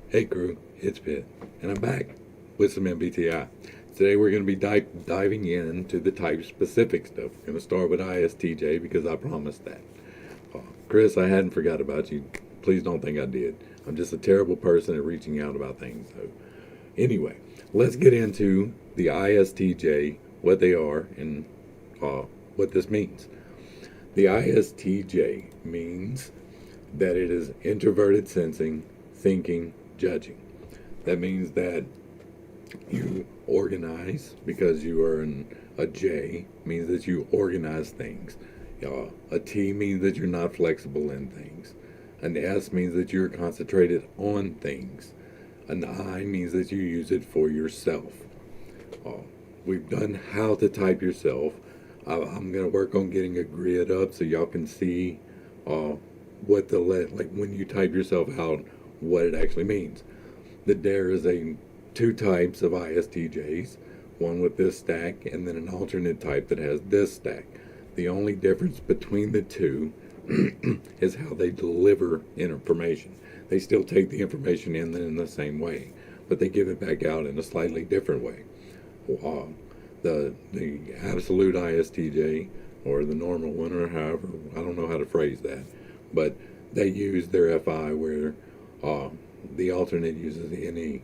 Hey crew, it's Pitt, and I'm back with some MBTI. Today we're going to be diving into the type specific stuff. We're going to start with ISTJ because I promised that. Chris, I hadn't forgot about you. Please don't think I did. I'm just a terrible person at reaching out about things. So, anyway, let's get into the ISTJ, what they are, and what this means. The ISTJ means that it is introverted sensing, thinking, judging. That means that you organize because you are a J, means that you organize things. A T means that you're not flexible in things. An S means that you're concentrated on things. An I means that you use it for yourself. Uh, we've done how to type yourself. I'm going to work on getting a grid up so y'all can see uh, what like when you type yourself out, what it actually means. That there is two types of ISTJs, one with this stack and then an alternate type that has this stack. The only difference between the two is how they deliver information. They still take the information in the same way, but they give it back out in a slightly different way. Uh, the absolute ISTJ or the normal one or however, I don't know how to phrase that, but they use their FI where the alternate uses the NE.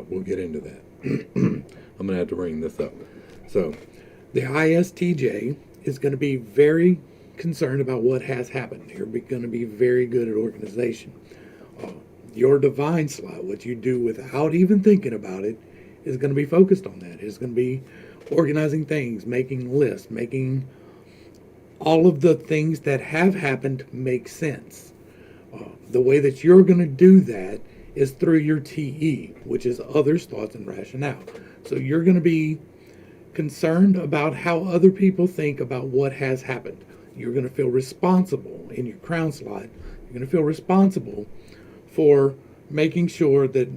We'll get into that. I'm going to have to bring this up. So, the ISTJ is going to be very concerned about what has happened. You're going to be very good at organization. Uh, your divine slot, what you do without even thinking about it, is going to be focused on that. It's going to be organizing things, making lists, making all of the things that have happened make sense. The way that you're going to do that is through your TE, which is others, thoughts, and rationale. So you're going to be concerned about how other people think about what has happened. You're going to feel responsible in your crown slot. You're going to feel responsible for making sure that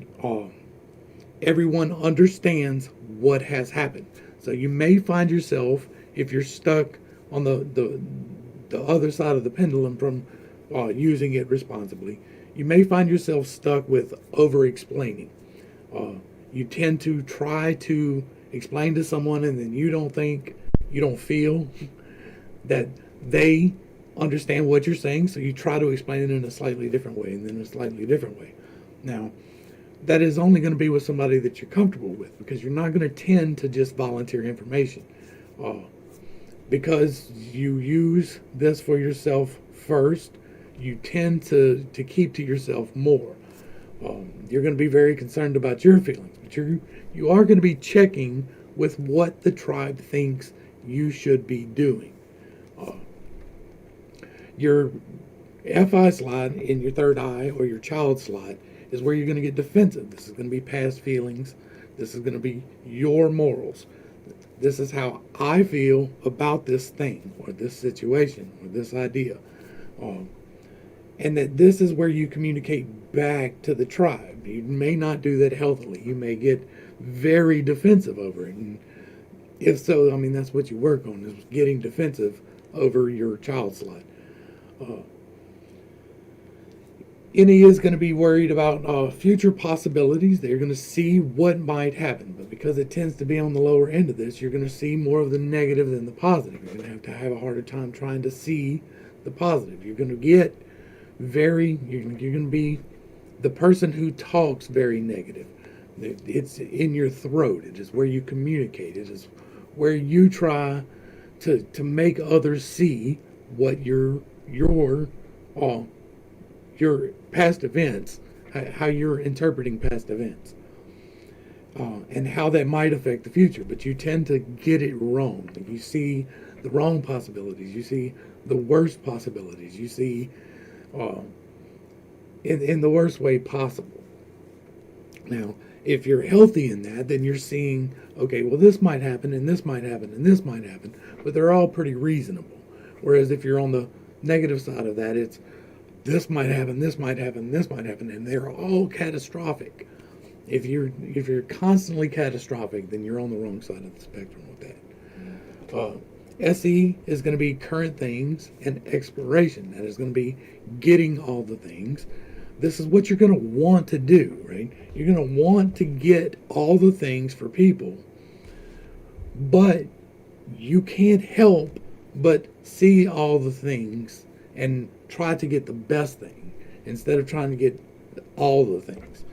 everyone understands what has happened. So you may find yourself, if you're stuck on the other side of the pendulum from using it responsibly, you may find yourself stuck with over-explaining. You tend to try to explain to someone and then you don't feel that they understand what you're saying, so you try to explain it in a slightly different way and then a slightly different way. Now, that is only going to be with somebody that you're comfortable with, because you're not going to tend to just volunteer information. Because you use this for yourself first, you tend to keep to yourself more. You're going to be very concerned about your feelings, but you are going to be checking with what the tribe thinks you should be doing. Your FI slot in your third eye or your child slot is where you're going to get defensive. This is going to be past feelings. This is going to be your morals. This is how I feel about this thing or this situation or this idea. And that this is where you communicate back to the tribe. You may not do that healthily. You may get very defensive over it. And if so, I mean, that's what you work on, is getting defensive over your child slot. NE is going to be worried about future possibilities. They're going to see what might happen. But because it tends to be on the lower end of this, you're going to see more of the negative than the positive. You're going to have a harder time trying to see the positive. You're going to get you're going to be the person who talks very negative. It's in your throat. It is where you communicate. It is where you try to make others see what your past events, how you're interpreting past events, and how that might affect the future. But you tend to get it wrong. You see the wrong possibilities. You see the worst possibilities. You see in the worst way possible. Now, if you're healthy in that, then you're seeing, okay, well, this might happen, and this might happen, and this might happen, but they're all pretty reasonable. Whereas if you're on the negative side of that, it's this might happen, this might happen, this might happen, and they're all catastrophic. If you're constantly catastrophic, then you're on the wrong side of the spectrum with that. SE is going to be current things and exploration. That is going to be getting all the things. this is what you're going to want to do, right? You're going to want to get all the things for people, but you can't help but see all the things and try to get the best thing instead of trying to get all the things.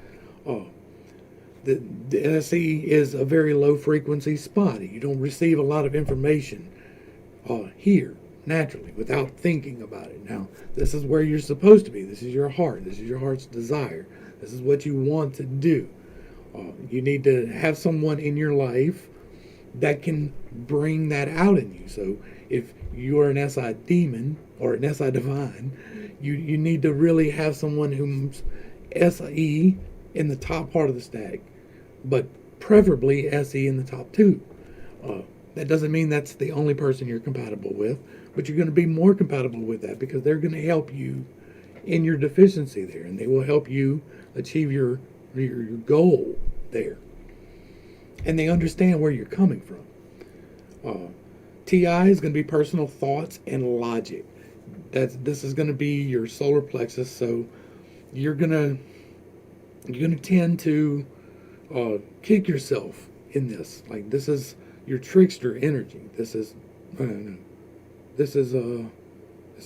The SE is a very low frequency spot. You don't receive a lot of information here naturally without thinking about it. Now, this is where you're supposed to be. This is your heart. This is your heart's desire. This is what you want to do. You need to have someone in your life that can bring that out in you. So if you are an SI demon or an SI divine, you need to really have someone who's SE in the top part of the stack, but preferably SE in the top two. That doesn't mean that's the only person you're compatible with, but you're going to be more compatible with that because they're going to help you in your deficiency there, and they will help you achieve your goal there. And they understand where you're coming from. TI is going to be personal thoughts and logic. This is going to be your solar plexus, so you're going to tend to kick yourself in this. Like, this is your trickster energy. It's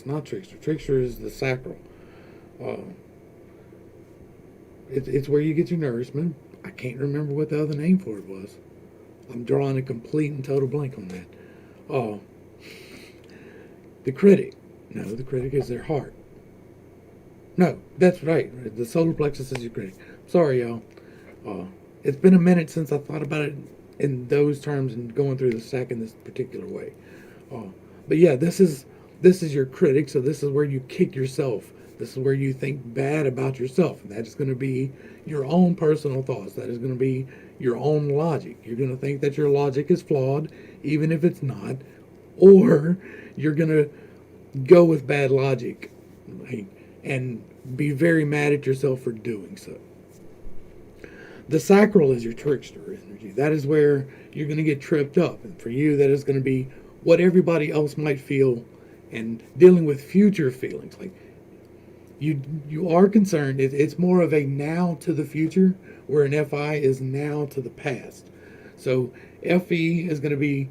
not trickster. Trickster is the sacral. It's where you get your nourishment. I can't remember what the other name for it was. I'm drawing a complete and total blank on that. The critic. No, the critic is their heart. No, that's right. The solar plexus is your critic. Sorry, y'all. It's been a minute since I thought about it in those terms and going through the stack in this particular way. But yeah, this is your critic, so this is where you kick yourself. This is where you think bad about yourself. And that is going to be your own personal thoughts. That is going to be your own logic. You're going to think that your logic is flawed, even if it's not. Or you're going to go with bad logic, right, and be very mad at yourself for doing so. The sacral is your trickster energy. That is where you're going to get tripped up. And for you, that is going to be what everybody else might feel and dealing with future feelings. Like, you are concerned. It's more of a now to the future, where an FI is now to the past. So FE is going to be,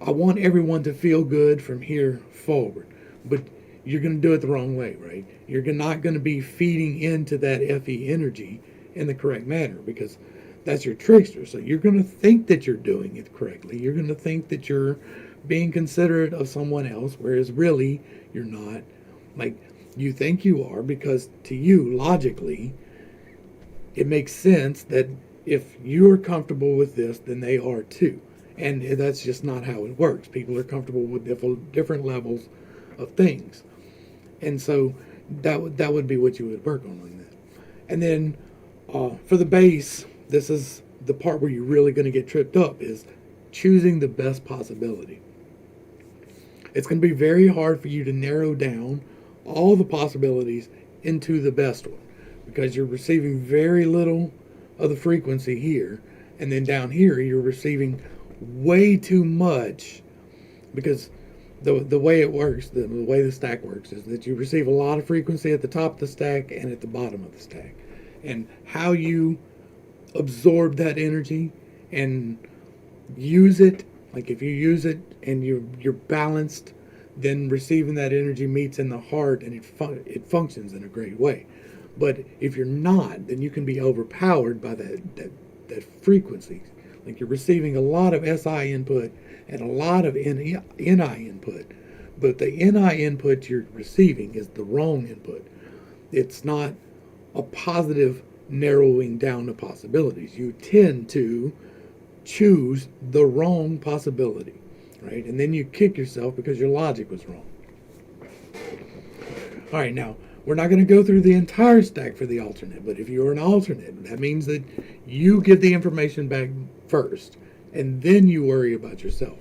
I want everyone to feel good from here forward. But you're going to do it the wrong way, right? You're not going to be feeding into that FE energy in the correct manner, because that's your trickster. So you're going to think that you're doing it correctly. You're going to think that you're being considerate of someone else, whereas really you're not. Like, you think you are, because to you, logically, it makes sense that if you're comfortable with this, then they are too. And that's just not how it works. People are comfortable with different levels of things. And so that would be what you would work on that. And then for the base, this is the part where you're really going to get tripped up, is choosing the best possibility. It's going to be very hard for you to narrow down all the possibilities into the best one, because you're receiving very little of the frequency here, and then down here you're receiving way too much, because the way it works, the way the stack works, is that you receive a lot of frequency at the top of the stack and at the bottom of the stack. And how you absorb that energy and use it, like if you use it and you're balanced, then receiving that energy meets in the heart, and it functions in a great way. But if you're not, then you can be overpowered by that frequency. Like, you're receiving a lot of SI input and a lot of NI input, but the NI input you're receiving is the wrong input. It's not a positive narrowing down the possibilities. You tend to choose the wrong possibility, right? And then you kick yourself because your logic was wrong. All right, now, we're not going to go through the entire stack for the alternate, but if you're an alternate, that means that you give the information back first, and then you worry about yourself.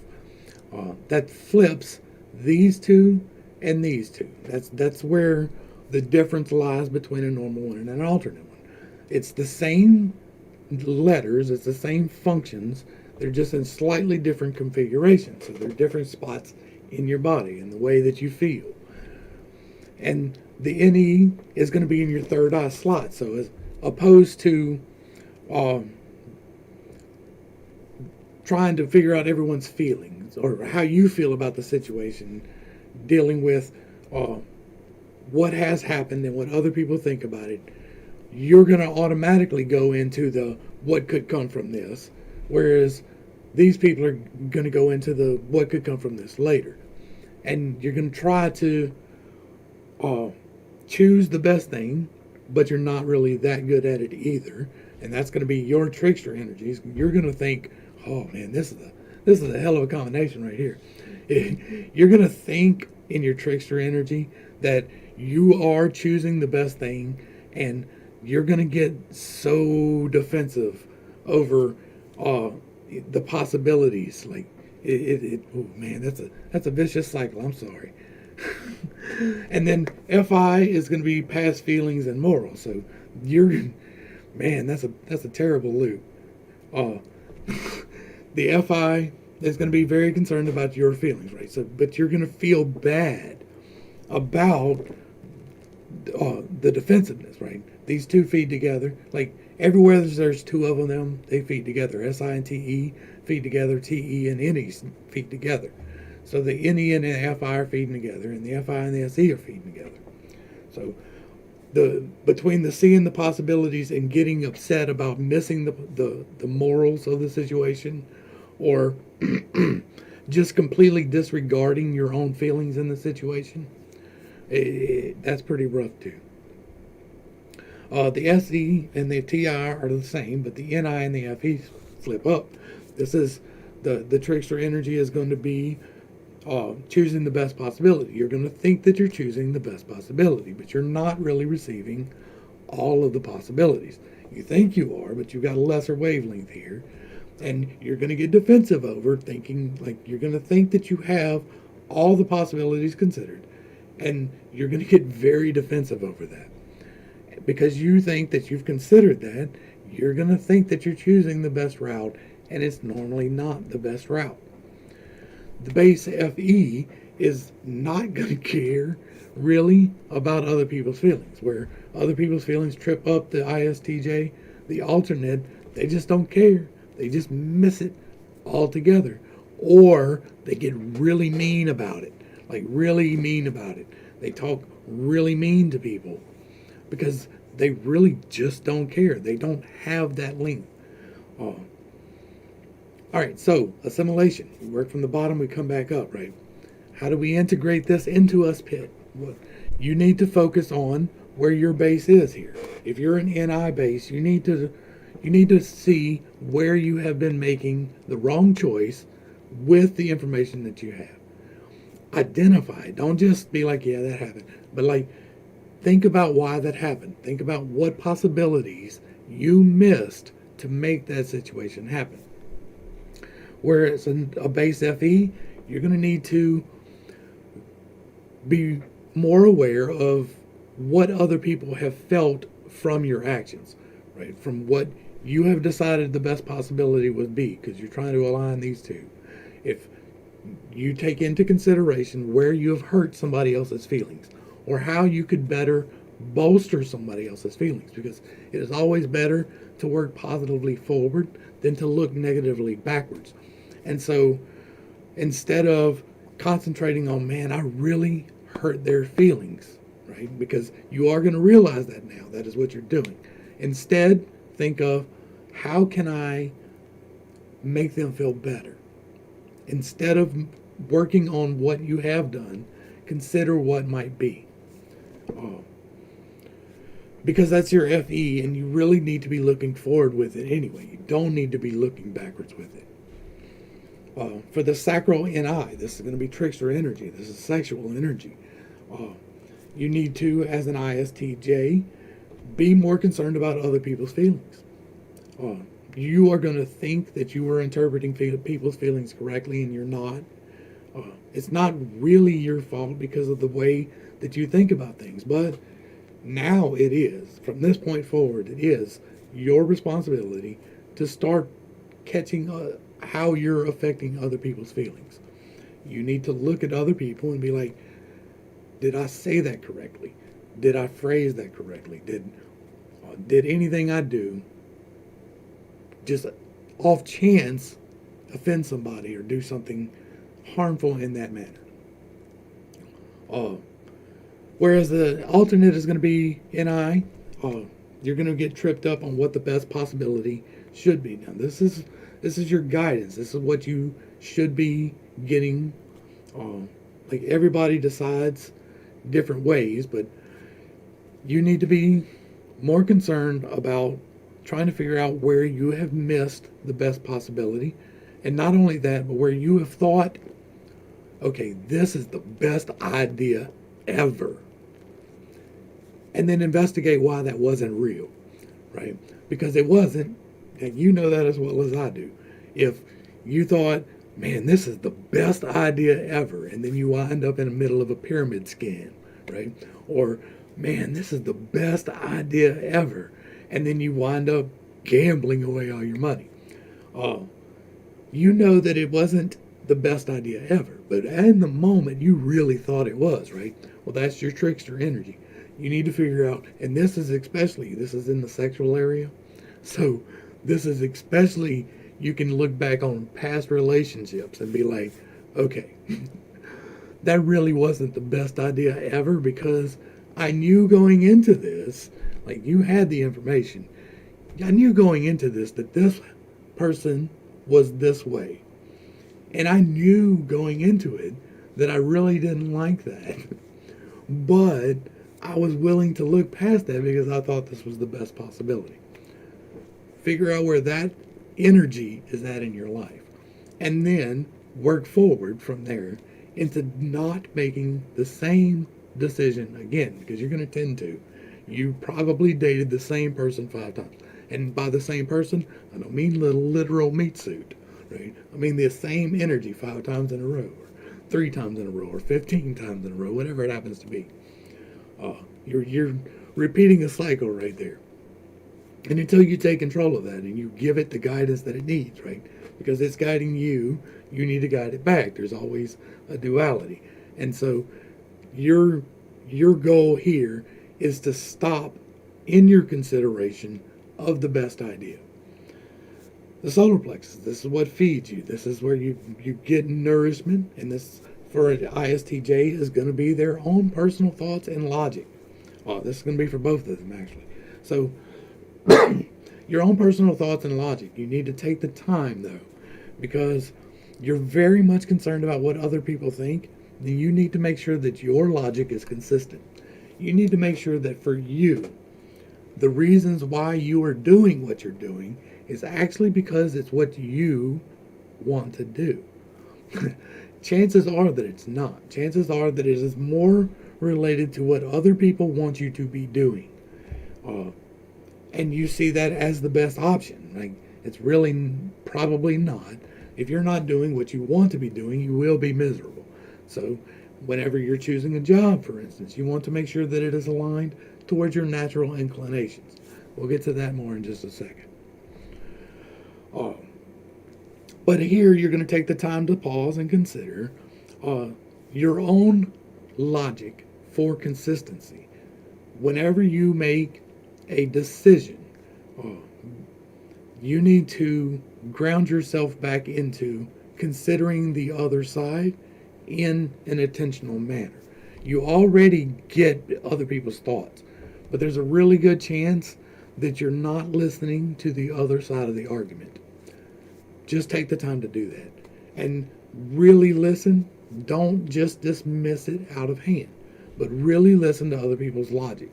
That flips these two and these two. That's where the difference lies between a normal one and an alternate one. It's the same letters, it's the same functions, they're just in slightly different configurations. So they're different spots in your body and the way that you feel. And The NE is going to be in your third eye slot. So as opposed to um, trying to figure out everyone's feelings or how you feel about the situation, dealing with uh, what has happened and what other people think about it, you're going to automatically go into the what could come from this, whereas these people are going to go into the what could come from this later. And you're going to try to uh, choose the best thing, but you're not really that good at it either. And that's going to be your trickster energies. You're going to think, oh man, this is a hell of a combination right here. You're going to think in your trickster energy that you are choosing the best thing, and you're going to get so defensive over the possibilities. Like oh man, that's a vicious cycle. I'm sorry. And then FI is going to be past feelings and morals. So you're, man, that's a terrible loop. Uh, the FI is going to be very concerned about your feelings, right? So, but you're going to feel bad about the defensiveness, right? These two feed together. Like everywhere there's two of them, they feed together. SI and TE feed together. TE and NE feed together. So the NE and the FI are feeding together, and the FI and the SE are feeding together. So between the seeing the possibilities and getting upset about missing the morals of the situation, or just completely disregarding your own feelings in the situation, that's pretty rough too. The SE and the TI are the same, but the NI and the FE flip up. This is the trickster energy is going to be choosing the best possibility. You're going to think that you're choosing the best possibility, but you're not really receiving all of the possibilities. You think you are, but you've got a lesser wavelength here, and you're going to get defensive over thinking, like you're going to think that you have all the possibilities considered, and you're going to get very defensive over that. Because you think that you've considered that, you're going to think that you're choosing the best route, and it's normally not the best route. The base FE is not going to care really about other people's feelings. Where other people's feelings trip up the ISTJ, the alternate, they just don't care. They just miss it altogether. Or they get really mean about it. Like really mean about it. They talk really mean to people because they really just don't care. They don't have that link. All right, so assimilation. We work from the bottom, we come back up, right? How do we integrate this into us pit? Well, you need to focus on where your base is here. If you're an NI base, you need to see where you have been making the wrong choice with the information that you have. Identify. Don't just be like, yeah, that happened. But like, think about why that happened. Think about what possibilities you missed to make that situation happen. Whereas a base FE, you're going to need to be more aware of what other people have felt from your actions, right? From what you have decided the best possibility would be, because you're trying to align these two. If you take into consideration where you have hurt somebody else's feelings, or how you could better bolster somebody else's feelings, because it is always better to work positively forward than to look negatively backwards. And so instead of concentrating on, man, I really hurt their feelings, right? Because you are going to realize that now. That is what you're doing. Instead, think of, how can I make them feel better? Instead of working on what you have done, consider what might be. Because that's your FE, and you really need to be looking forward with it anyway. You don't need to be looking backwards with it. For the sacral NI, this is going to be trickster energy. This is sexual energy. You need to, as an ISTJ, be more concerned about other people's feelings. You are going to think that you are interpreting people's feelings correctly, and you're not. It's not really your fault because of the way that you think about things, but now it is. From this point forward, it is your responsibility to start catching how you're affecting other people's feelings. You need to look at other people and be like, did I say that correctly? Did I phrase that correctly? Did anything I do just off chance offend somebody or do something harmful in that manner? Whereas the alternate is going to be NI, you're going to get tripped up on what the best possibility should be. Now, this is your guidance. This is what you should be getting. Like everybody decides different ways, but you need to be more concerned about trying to figure out where you have missed the best possibility. And not only that, but where you have thought, okay, this is the best idea ever. And then investigate why that wasn't real, right? Because it wasn't, and you know that as well as I do. If you thought, man, this is the best idea ever, and then you wind up in the middle of a pyramid scheme, right? Or, man, this is the best idea ever, and then you wind up gambling away all your money. You know that it wasn't the best idea ever, but in the moment you really thought it was, right? Well, that's your trickster energy. You need to figure out, and this is in the sexual area, so this is especially, you can look back on past relationships and be like, okay, that really wasn't the best idea ever, because I knew going into this, like, you had the information, I knew going into this that this person was this way. And I knew going into it that I really didn't like that. But I was willing to look past that because I thought this was the best possibility. Figure out where that energy is at in your life. And then work forward from there into not making the same decision again, because you're going to tend to. You probably dated the same person 5 times. And by the same person, I don't mean the literal meat suit, right? I mean the same energy 5 times in a row, or 3 times in a row, or 15 times in a row, whatever it happens to be. You're repeating a cycle right there. And until you take control of that and you give it the guidance that it needs, right? Because it's guiding you, you need to guide it back. There's always a duality. And so your goal here is to stop in your consideration of the best idea. The solar plexus, this is what feeds you. This is where you get nourishment, and this for an ISTJ is going to be their own personal thoughts and logic. This is going to be for both of them, actually. So your own personal thoughts and logic. You need to take the time, though, because you're very much concerned about what other people think. Then you need to make sure that your logic is consistent. You need to make sure that for you, the reasons why you are doing what you're doing is actually because it's what you want to do. Chances are that it's not. Chances are that it is more related to what other people want you to be doing. And you see that as the best option. Like, it's really probably not. If you're not doing what you want to be doing, you will be miserable. So whenever you're choosing a job, for instance, you want to make sure that it is aligned towards your natural inclinations. We'll get to that more in just a second. But here you're going to take the time to pause and consider your own logic for consistency. Whenever you make a decision, you need to ground yourself back into considering the other side in an intentional manner. You already get other people's thoughts, but there's a really good chance that you're not listening to the other side of the argument. Just take the time to do that and really listen. Don't just dismiss it out of hand, but really listen to other people's logic.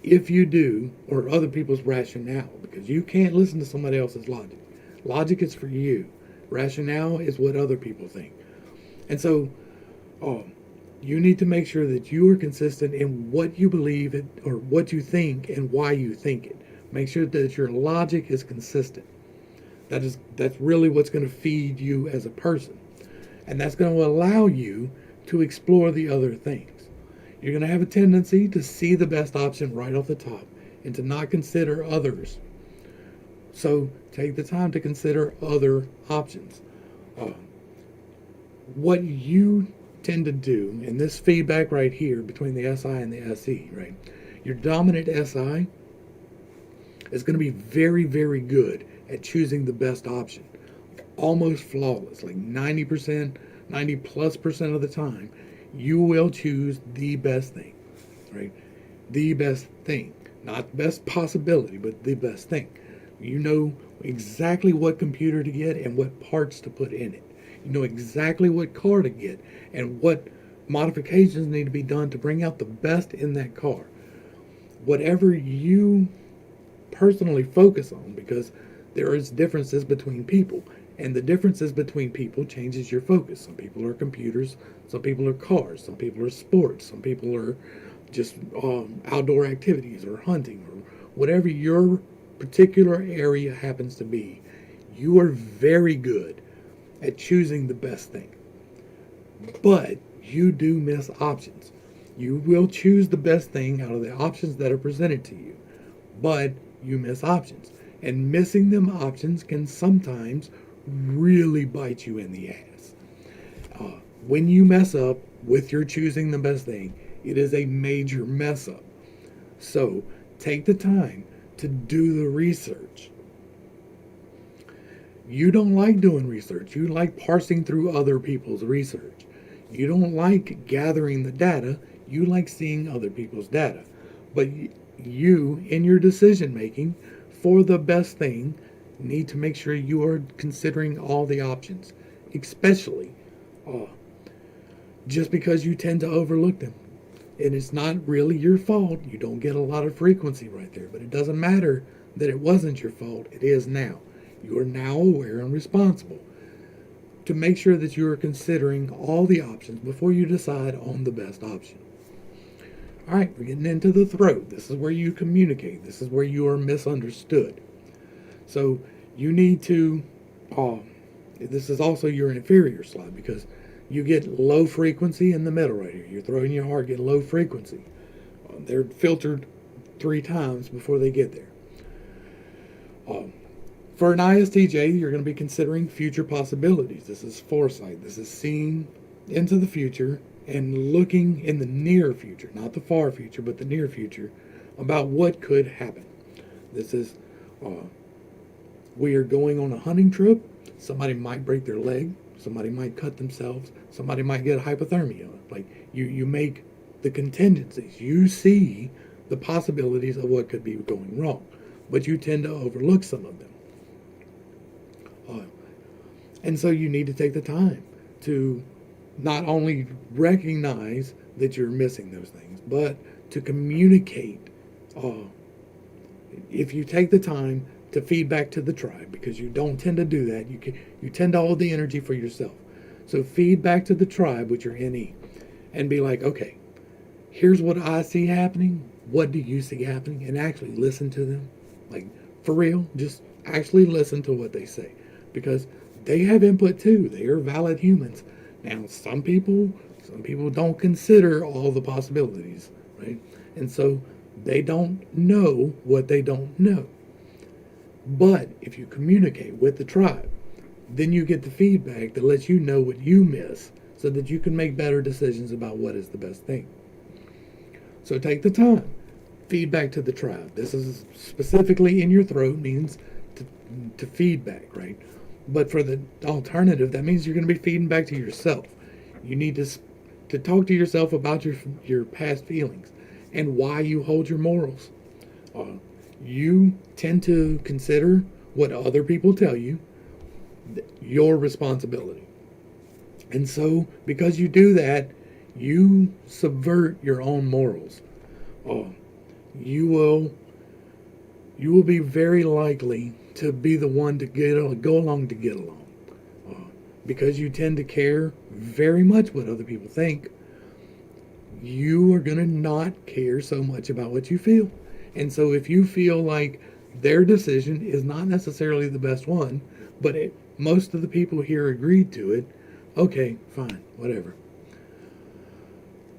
If you do, or other people's rationale, because you can't listen to somebody else's logic. Logic is for you. Rationale is what other people think. And so you need to make sure that you are consistent in what you believe it, or what you think and why you think it. Make sure that your logic is consistent. That's really what's going to feed you as a person. And that's going to allow you to explore the other things. You're going to have a tendency to see the best option right off the top and to not consider others. So take the time to consider other options. What you tend to do, and this feedback right here between the SI and the SE, right? Your dominant SI is going to be very, very good at choosing the best option. Almost flawless, like 90%, 90 plus percent of the time, you will choose the best thing, right? The best thing. Not the best possibility, but the best thing. You know exactly what computer to get and what parts to put in it. You know exactly what car to get and what modifications need to be done to bring out the best in that car. Whatever you personally focus on, because there is differences between people, and the differences between people changes your focus. Some people are computers, some people are cars, some people are sports, some people are just outdoor activities or hunting or whatever your particular area happens to be. You are very good at choosing the best thing, but you do miss options. You will choose the best thing out of the options that are presented to you, but you miss options, and missing them options can sometimes really bite you in the ass. When you mess up with your choosing the best thing, it is a major mess up. So take the time to do the research. You don't like doing research. You like parsing through other people's research. You don't like gathering the data. You like seeing other people's data. But you, in your decision making for the best thing, need to make sure you are considering all the options, especially just because you tend to overlook them. And it's not really your fault. You don't get a lot of frequency right there, but it doesn't matter that it wasn't your fault. It is now. You are now aware and responsible to make sure that you are considering all the options before you decide on the best option. All right, we're getting into the throat. This is where you communicate. This is where you are misunderstood. So you need to, this is also your inferior slot, because you get low frequency in the middle right here. Your throat and your heart get low frequency. They're filtered 3 times before they get there. For an ISTJ, you're going to be considering future possibilities. This is foresight. This is seeing into the future and looking in the near future, not the far future, but the near future, about what could happen. This is, we are going on a hunting trip. Somebody might break their leg. Somebody might cut themselves. Somebody might get hypothermia. Like, you make the contingencies. You see the possibilities of what could be going wrong, but you tend to overlook some of them. And so you need to take the time to not only recognize that you're missing those things, but to communicate. If you take the time to feed back to the tribe, because you don't tend to do that, you tend to hold the energy for yourself. So feed back to the tribe with your NE and be like, okay, here's what I see happening. What do you see happening? And actually listen to them. Like, for real, just actually listen to what they say, because they have input too. They are valid humans. Now, some people don't consider all the possibilities, right? And so they don't know what they don't know. But if you communicate with the tribe, then you get the feedback that lets you know what you miss, so that you can make better decisions about what is the best thing. So take the time. Feedback to the tribe. This is specifically in your throat, means to feedback, right? But for the alternative, that means you're going to be feeding back to yourself. You need to talk to yourself about your past feelings and why you hold your morals. You tend to consider what other people tell you your responsibility. And so, because you do that, you subvert your own morals. You will be very likely to be the one to go along to get along. Because you tend to care very much what other people think, you are going to not care so much about what you feel. And so if you feel like their decision is not necessarily the best one, but most of the people here agreed to it, okay, fine, whatever.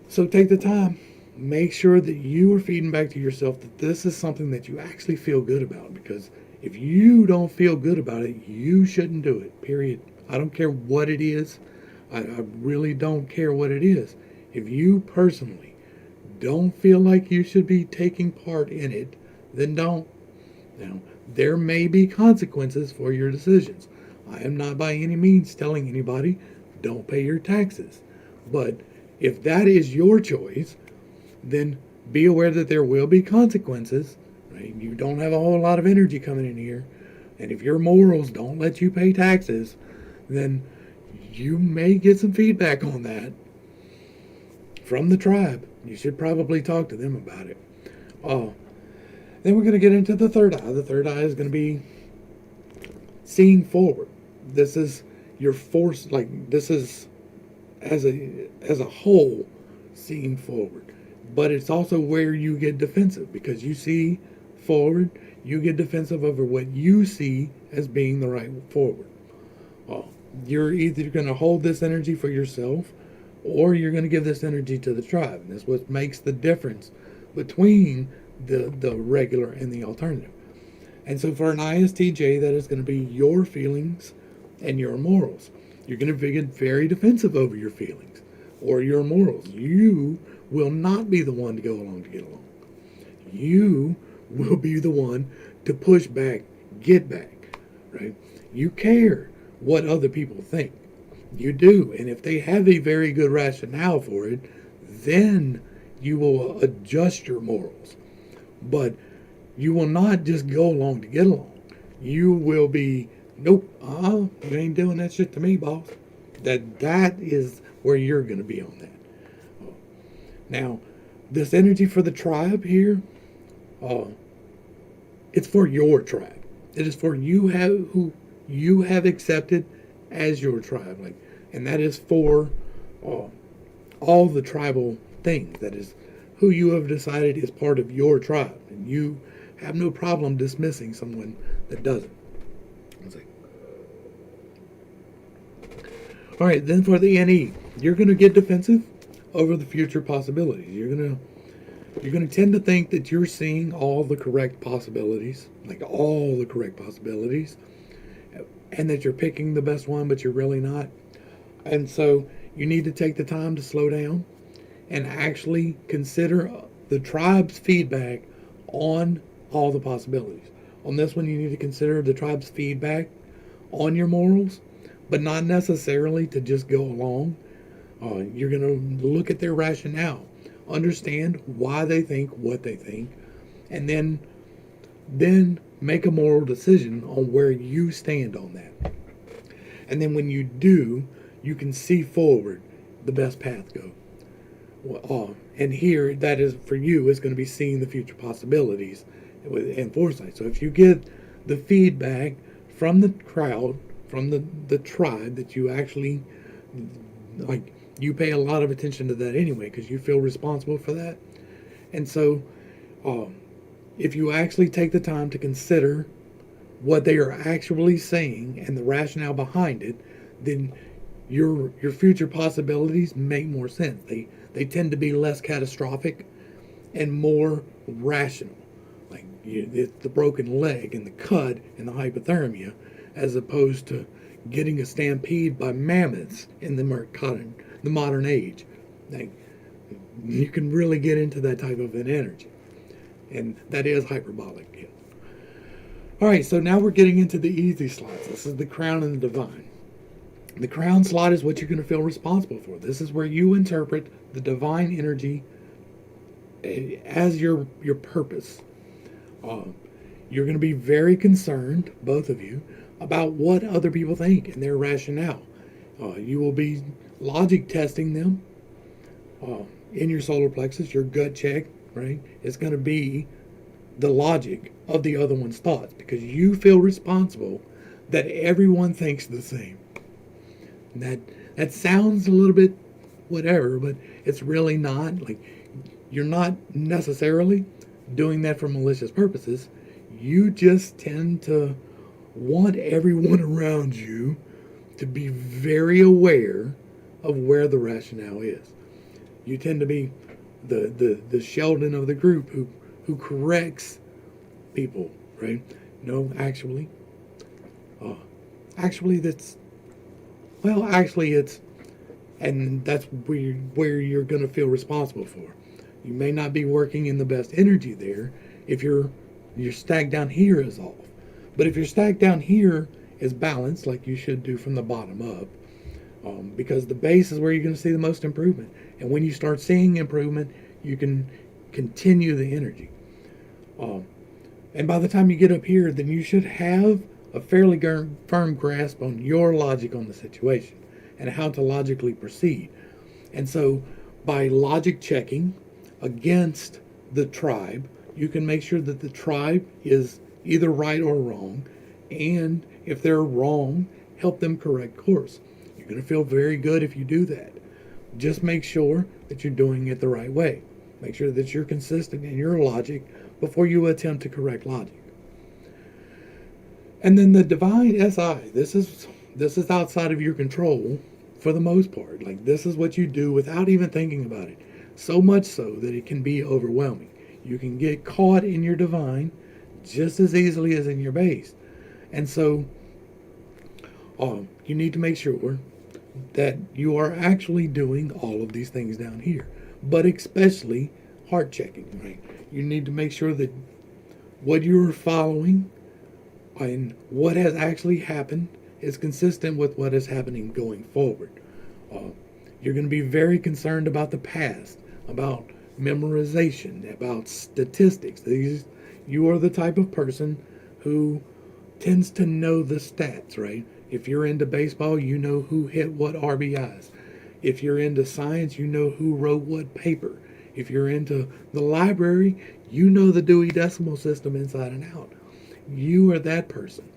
So take the time. Make sure that you are feeding back to yourself that this is something that you actually feel good about, because if you don't feel good about it, you shouldn't do it, period. I don't care what it is. I really don't care what it is. If you personally don't feel like you should be taking part in it, then don't. Now, there may be consequences for your decisions. I am not by any means telling anybody don't pay your taxes. But if that is your choice, then be aware that there will be consequences. Right? You don't have a whole lot of energy coming in here. And if your morals don't let you pay taxes, then you may get some feedback on that from the tribe. You should probably talk to them about it. Then we're going to get into the third eye. The third eye is going to be seeing forward. This is your force, like this is as a whole seeing forward. But it's also where you get defensive, because you see forward, you get defensive over what you see as being the right forward. You're either going to hold this energy for yourself, or you're going to give this energy to the tribe. And that's what makes the difference between the regular and the alternative. And so for an ISTJ, that is going to be your feelings and your morals. You're going to get very defensive over your feelings or your morals. You will not be the one to go along to get along. You will be the one to push back, get back, right? You care what other people think. You do. And if they have a very good rationale for it, then you will adjust your morals. But you will not just go along to get along. You will be, nope, you ain't doing that shit to me, boss. That is where you're going to be on that. Now, this energy for the tribe here, it's for your tribe. It is for who you have accepted as your tribe, and that is for all the tribal things. That is who you have decided is part of your tribe, and you have no problem dismissing someone that doesn't. All right, then for the NE, you're going to get defensive over the future possibilities. You're going to tend to think that you're seeing all the correct possibilities, and that you're picking the best one, but you're really not. And so you need to take the time to slow down and actually consider the tribe's feedback on all the possibilities. On this one, you need to consider the tribe's feedback on your morals, but not necessarily to just go along. You're going to look at their rationale, understand why they think what they think, and then make a moral decision on where you stand on that. And then when you do, you can see forward the best path go. And here, that is for you, is going to be seeing the future possibilities and foresight. So if you get the feedback from the crowd, from the tribe, that you actually, you pay a lot of attention to that anyway, because you feel responsible for that. And so if you actually take the time to consider what they are actually saying and the rationale behind it, then your future possibilities make more sense. They tend to be less catastrophic and more rational. It's the broken leg and the cut and the hypothermia, as opposed to getting a stampede by mammoths in the modern age. You can really get into that type of an energy. And that is hyperbolic. Yes. All right, so now we're getting into the easy slots. This is the crown and the divine. The crown slot is what you're going to feel responsible for. This is where you interpret the divine energy as your purpose. You're going to be very concerned, both of you, about what other people think and their rationale. You will be logic testing them in your solar plexus, your gut check, right? It's going to be the logic of the other one's thoughts, because you feel responsible that everyone thinks the same. That sounds a little bit whatever, but it's really not. You're not necessarily doing that for malicious purposes. You just tend to want everyone around you to be very aware of where the rationale is. You tend to be the Sheldon of the group who corrects people, right? No, actually, it's And that's where you're going to feel responsible for. You may not be working in the best energy there if your stack down here is off. But if your stack down here is balanced, like you should do from the bottom up, because the base is where you're going to see the most improvement. And when you start seeing improvement, you can continue the energy. And by the time you get up here, then you should have a fairly firm grasp on your logic on the situation and how to logically proceed. And so by logic checking against the tribe, you can make sure that the tribe is either right or wrong. And if they're wrong, help them correct course. You're going to feel very good if you do that. Just make sure that you're doing it the right way. Make sure that you're consistent in your logic before you attempt to correct logic. And then the divine SI, this is outside of your control for the most part. Like, this is what you do without even thinking about it. So much so that it can be overwhelming. You can get caught in your divine just as easily as in your base. And so you need to make sure that you are actually doing all of these things down here, but especially heart checking, right? You need to make sure that what you're following and what has actually happened is consistent with what is happening going forward. You're going to be very concerned about the past, about memorization, about statistics. You are the type of person who tends to know the stats, right? If you're into baseball, you know who hit what RBIs. If you're into science, you know who wrote what paper. If you're into the library, you know the Dewey Decimal System inside and out. You are that person.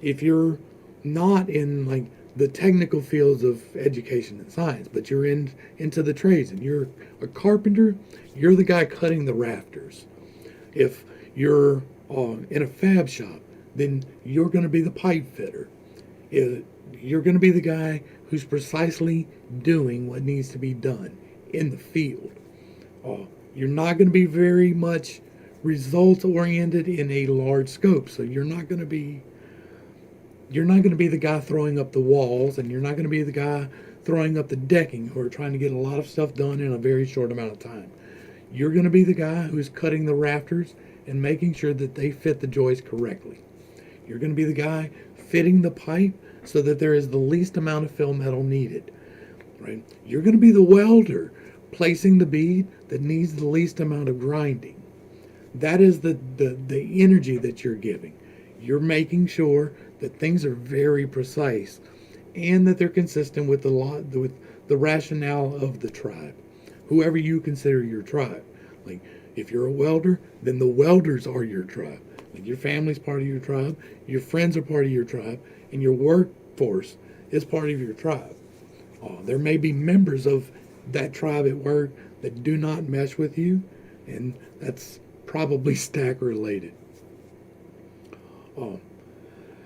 If you're not in like the technical fields of education and science, but you're into the trades and you're a carpenter, you're the guy cutting the rafters. If you're in a fab shop, then you're going to be the pipe fitter. You're going to be the guy who's precisely doing what needs to be done in the field. You're not going to be very much results oriented in a large scope. So you're not going to be the guy throwing up the walls, and you're not going to be the guy throwing up the decking who are trying to get a lot of stuff done in a very short amount of time. You're going to be the guy who's cutting the rafters and making sure that they fit the joist correctly. You're going to be the guy fitting the pipe so that there is the least amount of fill metal needed, right? You're going to be the welder placing the bead that needs the least amount of grinding. That is the energy that you're giving. You're making sure that things are very precise and that they're consistent with the rationale of the tribe, whoever you consider your tribe. Like, if you're a welder, then the welders are your tribe. Like, your family's part of your tribe, your friends are part of your tribe, and your workforce is part of your tribe. There may be members of that tribe at work that do not mesh with you, and that's probably stack related.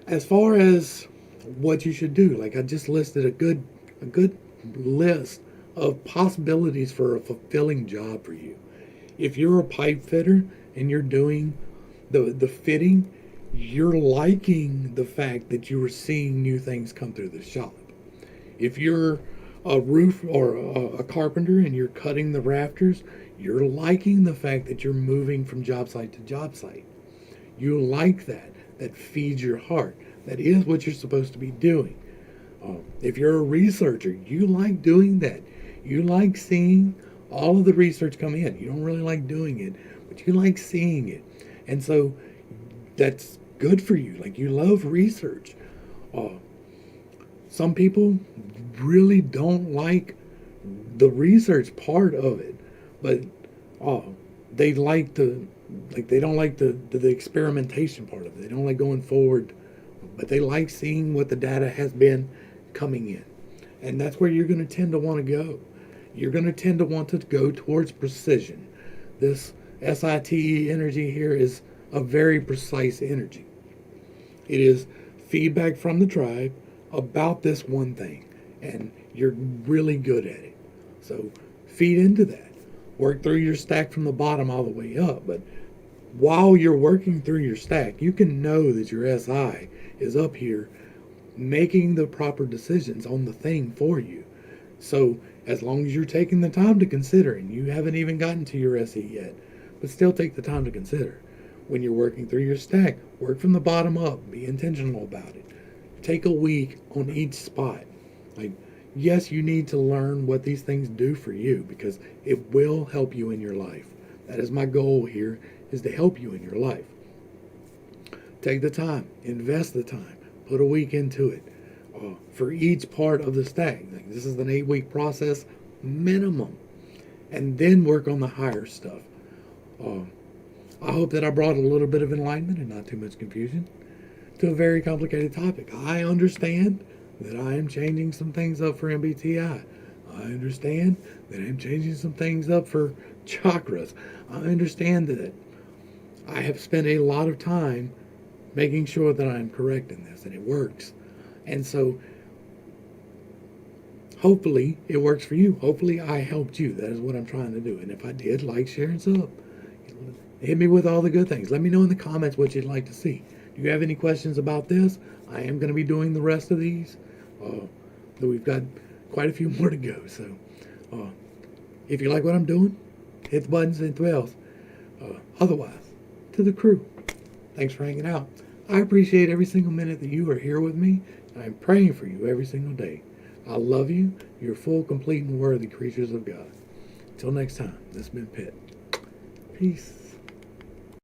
As far as what you should do, like I just listed a good list of possibilities for a fulfilling job for you. If you're a pipe fitter and you're doing the fitting, you're liking the fact that you are seeing new things come through the shop. If you're a roof or a carpenter and you're cutting the rafters, you're liking the fact that you're moving from job site to job site. You like that. That feeds your heart. That is what you're supposed to be doing. If you're a researcher, you like doing that. You like seeing all of the research come in. You don't really like doing it, but you like seeing it. And so that's good for you. Like, you love research. Some people really don't like the research part of it, but they like they don't like the experimentation part of it. They don't like going forward, but they like seeing what the data has been coming in. And that's where you're going to tend to want to go. You're going to tend to want to go towards precision. This SITE energy here is a very precise energy. It is feedback from the tribe about this one thing, and you're really good at it. So feed into that. Work through your stack from the bottom all the way up, but while you're working through your stack, you can know that your SI is up here making the proper decisions on the thing for you. So as long as you're taking the time to consider, and you haven't even gotten to your SE yet, but still take the time to consider. When you're working through your stack, work from the bottom up. Be intentional about it. Take a week on each spot. Like, yes, you need to learn what these things do for you because it will help you in your life. That is my goal here, is to help you in your life. Take the time, invest the time, put a week into it for each part of the stack. Like, this is an 8-week process minimum, and then work on the higher stuff. I hope that I brought a little bit of enlightenment and not too much confusion to a very complicated topic. I understand that I am changing some things up for MBTI. I understand that I'm changing some things up for chakras. I understand that I have spent a lot of time making sure that I'm correct in this and it works. And so hopefully it works for you. Hopefully I helped you. That is what I'm trying to do. And if I did, like, share, and sub. Hit me with all the good things. Let me know in the comments what you'd like to see. Do you have any questions about this? I am going to be doing the rest of these. Though we've got quite a few more to go. So if you like what I'm doing, hit the buttons and the bells. Otherwise, to the crew, thanks for hanging out. I appreciate every single minute that you are here with me. I'm praying for you every single day. I love you. You're full, complete, and worthy creatures of God. Until next time, this has been Pitt. Peace.